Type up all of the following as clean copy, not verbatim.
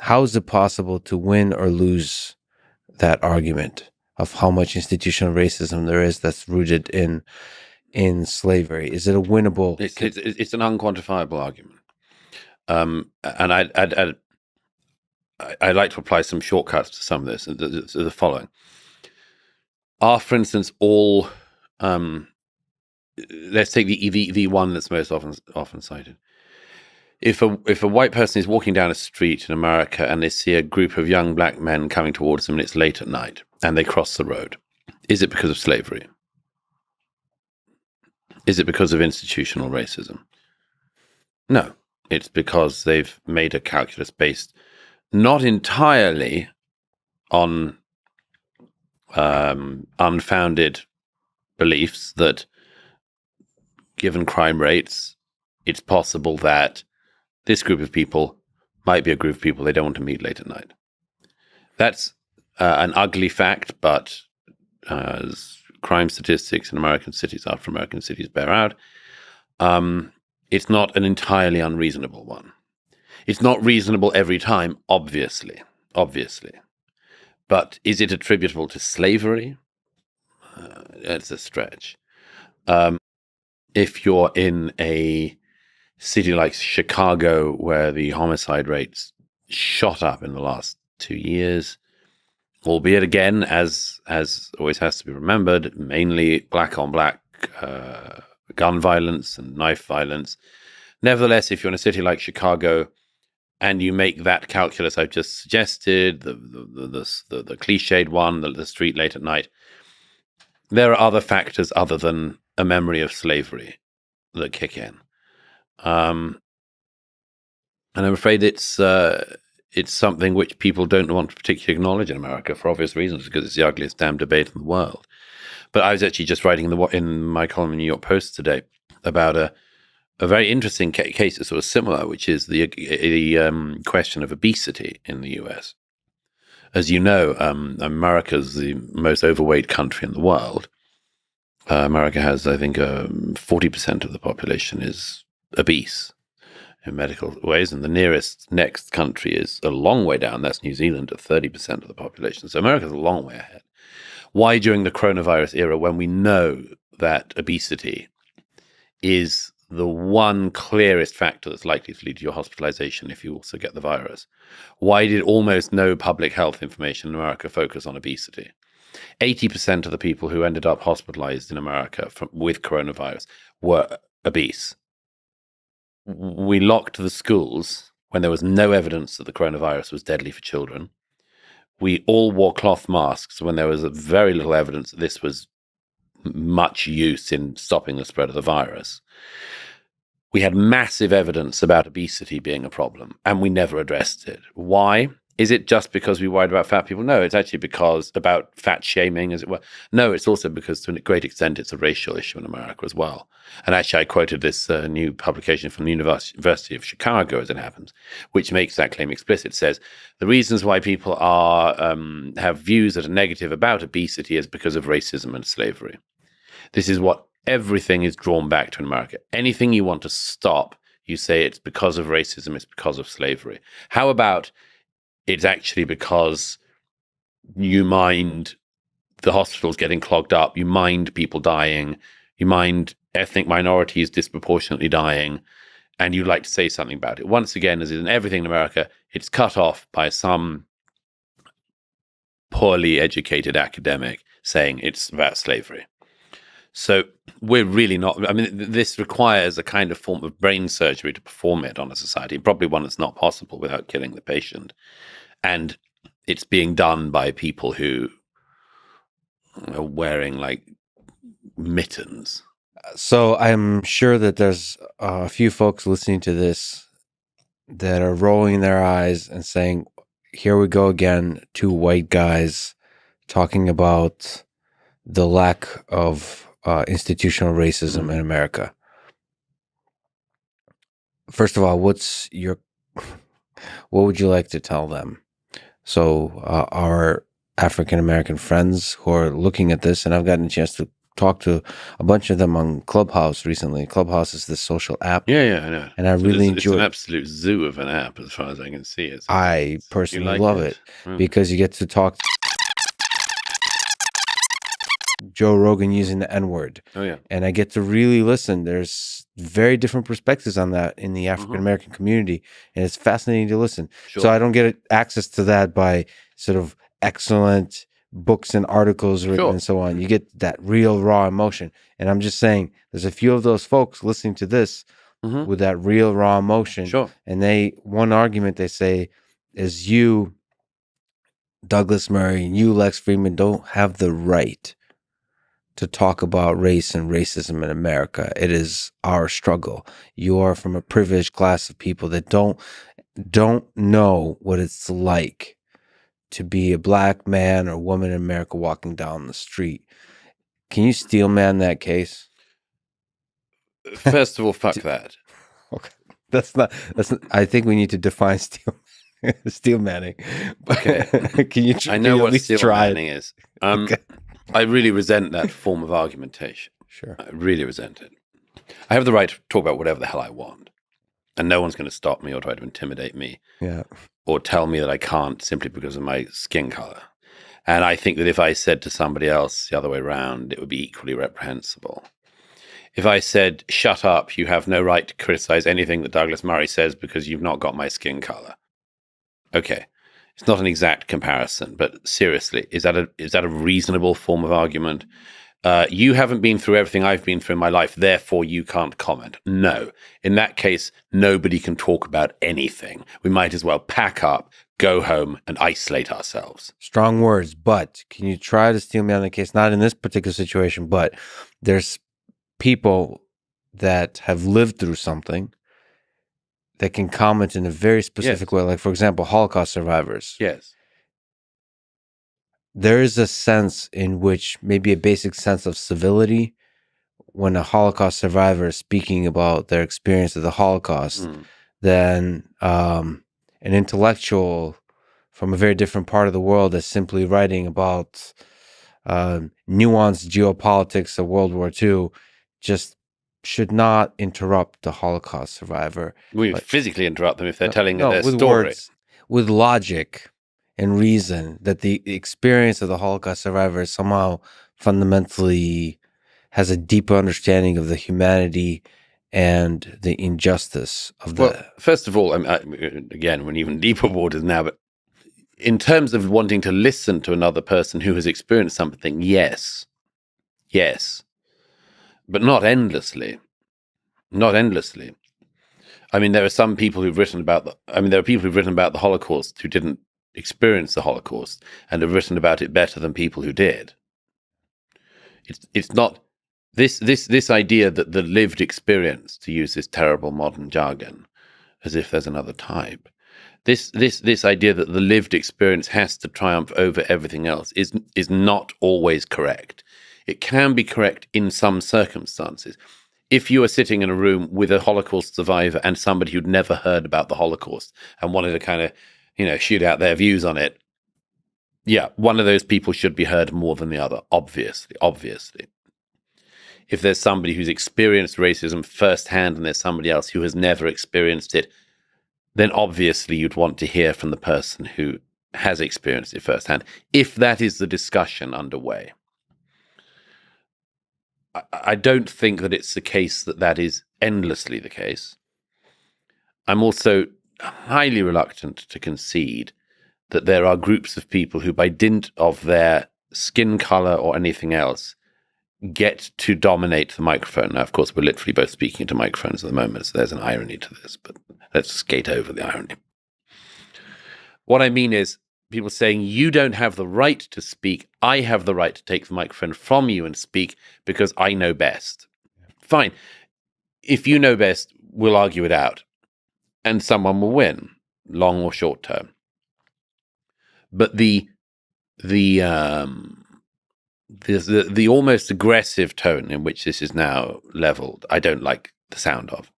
how is it possible to win or lose that argument of how much institutional racism there is that's rooted in slavery? Is it a winnable? It's an unquantifiable argument, and I'd like to apply some shortcuts to some of this. The following are, for instance, all. Let's take the one that's most often cited. If a white person is walking down a street in America and they see a group of young black men coming towards them and it's late at night and they cross the road, is it because of slavery? Is it because of institutional racism? No, it's because they've made a calculus based not entirely on unfounded beliefs that, given crime rates, it's possible that this group of people might be a group of people they don't want to meet late at night. That's an ugly fact, but as crime statistics in American cities after American cities bear out, it's not an entirely unreasonable one. It's not reasonable every time, obviously. But is it attributable to slavery? That's a stretch. If you're in a city like Chicago, where the homicide rates shot up in the last 2 years, albeit again, as always has to be remembered, mainly black on black gun violence and knife violence. Nevertheless, if you're in a city like Chicago and you make that calculus I've just suggested, the cliched one, the street late at night, there are other factors other than a memory of slavery that kick in. And I'm afraid it's something which people don't want to particularly acknowledge in America for obvious reasons, because it's the ugliest damn debate in the world. But I was actually just writing in my column in New York Post today about a very interesting case that's sort of similar, which is the question of obesity in the US. As you know, America's the most overweight country in the world. America has, I think, 40% of the population is obese in medical ways, and the next country is a long way down. That's New Zealand at 30% of the population. So America's a long way ahead. Why during the coronavirus era, when we know that obesity is the one clearest factor that's likely to lead to your hospitalization if you also get the virus, why did almost no public health information in America focus on obesity? 80% of the people who ended up hospitalized in America with coronavirus were obese. We locked the schools when there was no evidence that the coronavirus was deadly for children. We all wore cloth masks when there was very little evidence that this was much use in stopping the spread of the virus. We had massive evidence about obesity being a problem, and we never addressed it. Why? Is it just because we worried about fat people? No, it's actually because about fat shaming, as it were. No, it's also because to a great extent it's a racial issue in America as well. And actually I quoted this new publication from the University of Chicago, as it happens, which makes that claim explicit. It says the reasons why people have views that are negative about obesity is because of racism and slavery. This is what everything is drawn back to in America. Anything you want to stop, you say it's because of racism, it's because of slavery. How about it's actually because you mind the hospitals getting clogged up, you mind people dying, you mind ethnic minorities disproportionately dying, and you'd like to say something about it. Once again, as in everything in America, it's cut off by some poorly educated academic saying it's about slavery. So we're really not, I mean, this requires a kind of form of brain surgery to perform it on a society, probably one that's not possible without killing the patient. And it's being done by people who are wearing like mittens. So I'm sure that there's a few folks listening to this that are rolling their eyes and saying, here we go again, two white guys talking about the lack of institutional racism in America. First of all, what would you like to tell them? So our African-American friends who are looking at this, and I've gotten a chance to talked to a bunch of them on Clubhouse recently. Clubhouse is this social app. Yeah, I know. And I really enjoy it. It's an absolute zoo of an app, as far as I can see. I personally love it Mm. because you get to talk Joe Rogan using the N-word. Oh, yeah. And I get to really listen. There's very different perspectives on that in the African American community, and it's fascinating to listen. Sure. So I don't get access to that by sort of excellent books and articles written and so on. You get that real raw emotion. And I'm just saying there's a few of those folks listening to this with that real raw emotion. Sure. And one argument they say is you, Douglas Murray, and you, Lex Fridman, don't have the right to talk about race and racism in America. It is our struggle. You are from a privileged class of people that don't know what it's like to be a black man or woman in America walking down the street. Can you steel man that case? First of all, fuck that. Okay. That's not I think we need to define steel manning. Okay. Can you I know what steel manning is. Okay. I really resent that form of argumentation. Sure. I really resent it. I have the right to talk about whatever the hell I want. And no one's going to stop me or try to intimidate me. Yeah. Or tell me that I can't simply because of my skin color. And I think that if I said to somebody else the other way around, it would be equally reprehensible. If I said, shut up, you have no right to criticize anything that Douglas Murray says because you've not got my skin color. Okay. It's not an exact comparison, but seriously, is that a reasonable form of argument? You haven't been through everything I've been through in my life, therefore you can't comment. No. In that case, nobody can talk about anything. We might as well pack up, go home, and isolate ourselves. Strong words, but can you try to steel me on the case? Not in this particular situation, but there's people that have lived through something that can comment in a very specific way. Like, for example, Holocaust survivors. Yes. There is a sense in which maybe a basic sense of civility when a Holocaust survivor is speaking about their experience of the Holocaust than an intellectual from a very different part of the world that's simply writing about nuanced geopolitics of World War II just should not interrupt the Holocaust survivor. We physically interrupt them if they're telling their story. Words, with logic and reason, that the experience of the Holocaust survivor somehow fundamentally has a deeper understanding of the humanity and the injustice of the... Well, first of all, again, we're in even deeper waters now, but in terms of wanting to listen to another person who has experienced something, yes, but not endlessly. Not endlessly. I mean, there are some people who've written about there are people who've written about the Holocaust who didn't experience the Holocaust and have written about it better than people who did. It's not this idea that the lived experience, to use this terrible modern jargon, as if there's another type. This idea that the lived experience has to triumph over everything else is not always correct. It can be correct in some circumstances. If you are sitting in a room with a Holocaust survivor and somebody who'd never heard about the Holocaust and wanted to kind of, shoot out their views on it, yeah, one of those people should be heard more than the other, obviously. If there's somebody who's experienced racism firsthand and there's somebody else who has never experienced it, then obviously you'd want to hear from the person who has experienced it firsthand, if that is the discussion underway. I don't think that it's the case that is endlessly the case. I'm also highly reluctant to concede that there are groups of people who, by dint of their skin color or anything else, get to dominate the microphone. Now, of course, we're literally both speaking into microphones at the moment, so there's an irony to this, but let's skate over the irony. What I mean is people saying, you don't have the right to speak. I have the right to take the microphone from you and speak because I know best. Fine. If you know best, we'll argue it out and someone will win, long or short term. But the almost aggressive tone in which this is now leveled, I don't like the sound of.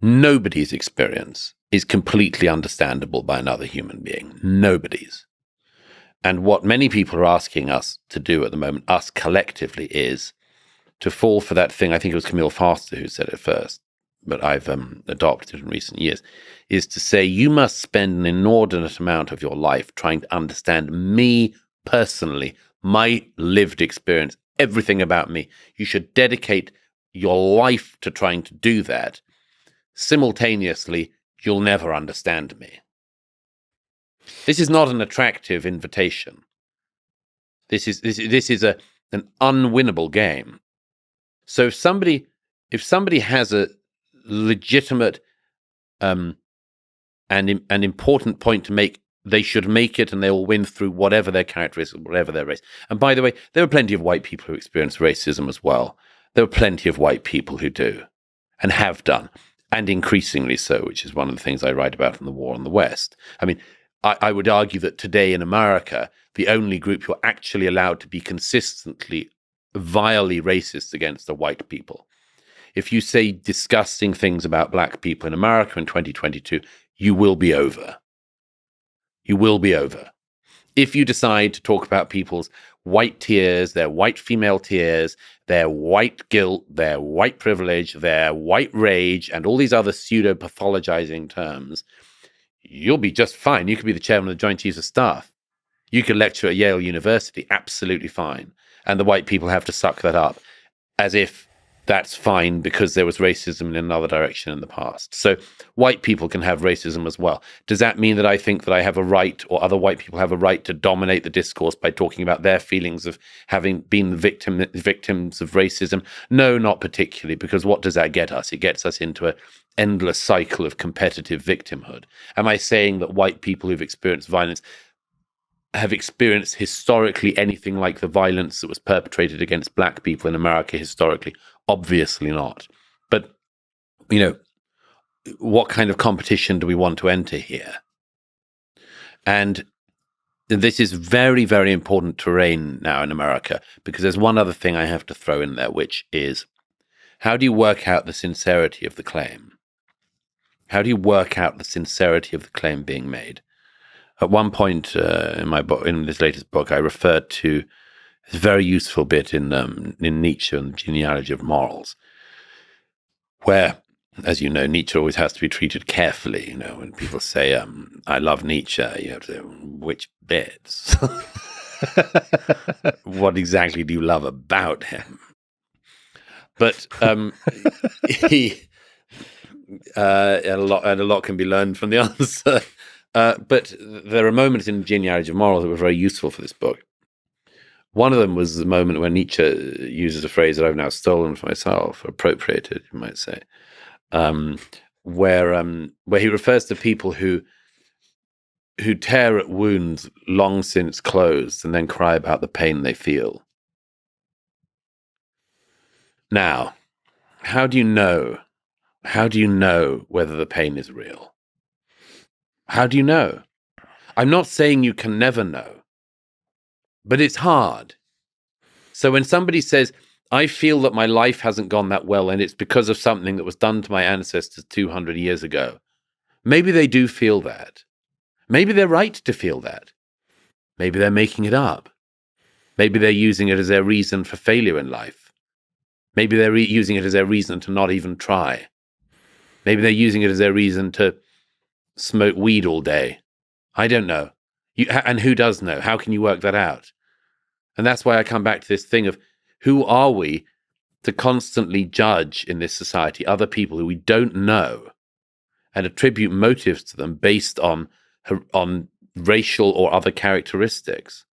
Nobody's experience is completely understandable by another human being. Nobody's. And what many people are asking us to do at the moment, us collectively, is to fall for that thing. I think it was Camille Foster who said it first, but I've adopted it in recent years, is to say you must spend an inordinate amount of your life trying to understand me personally, my lived experience, everything about me. You should dedicate your life to trying to do that. Simultaneously, you'll never understand me. This is not an attractive invitation. This is an unwinnable game. So if somebody has a legitimate and important point to make, they should make it, and they will win through whatever their characteristics, whatever their race. And by the way, there are plenty of white people who experience racism as well. There are plenty of white people who do and have done, and increasingly so, which is one of the things I write about in the War on the West. I mean, I would argue that today in America, the only group who are actually allowed to be consistently, vilely racist against are white people. If you say disgusting things about black people in America in 2022, you will be over. You will be over. If you decide to talk about people's white tears, their white female tears, their white guilt, their white privilege, their white rage, and all these other pseudo-pathologizing terms, you'll be just fine. You could be the chairman of the Joint Chiefs of Staff. You could lecture at Yale University, absolutely fine. And the white people have to suck that up as if that's fine because there was racism in another direction in the past. So white people can have racism as well. Does that mean that I think that I have a right, or other white people have a right, to dominate the discourse by talking about their feelings of having been victims of racism? No, not particularly, because what does that get us? It gets us into an endless cycle of competitive victimhood. Am I saying that white people who've experienced violence have experienced historically anything like the violence that was perpetrated against black people in America historically? Obviously not. But, what kind of competition do we want to enter here? And this is very, very important terrain now in America, because there's one other thing I have to throw in there, which is, how do you work out the sincerity of the claim? How do you work out the sincerity of the claim being made? At one point in my book, in this latest book, I referred to a very useful bit in Nietzsche and the Genealogy of Morals, where, as you know, Nietzsche always has to be treated carefully. When people say, I love Nietzsche, you have to say, which bits? What exactly do you love about him? But he, a lot can be learned from the answer. But there are moments in Genealogy of Morals that were very useful for this book. One of them was the moment where Nietzsche uses a phrase that I've now stolen for myself, appropriated, you might say, where he refers to people who tear at wounds long since closed and then cry about the pain they feel. Now, how do you know? How do you know whether the pain is real? How do you know? I'm not saying you can never know, but it's hard. So when somebody says, I feel that my life hasn't gone that well and it's because of something that was done to my ancestors 200 years ago, maybe they do feel that. Maybe they're right to feel that. Maybe they're making it up. Maybe they're using it as their reason for failure in life. Maybe they're using it as their reason to not even try. Maybe they're using it as their reason to smoke weed all day. I don't know. And who does know? How can you work that out? And that's why I come back to this thing of, who are we to constantly judge in this society other people who we don't know and attribute motives to them based on racial or other characteristics?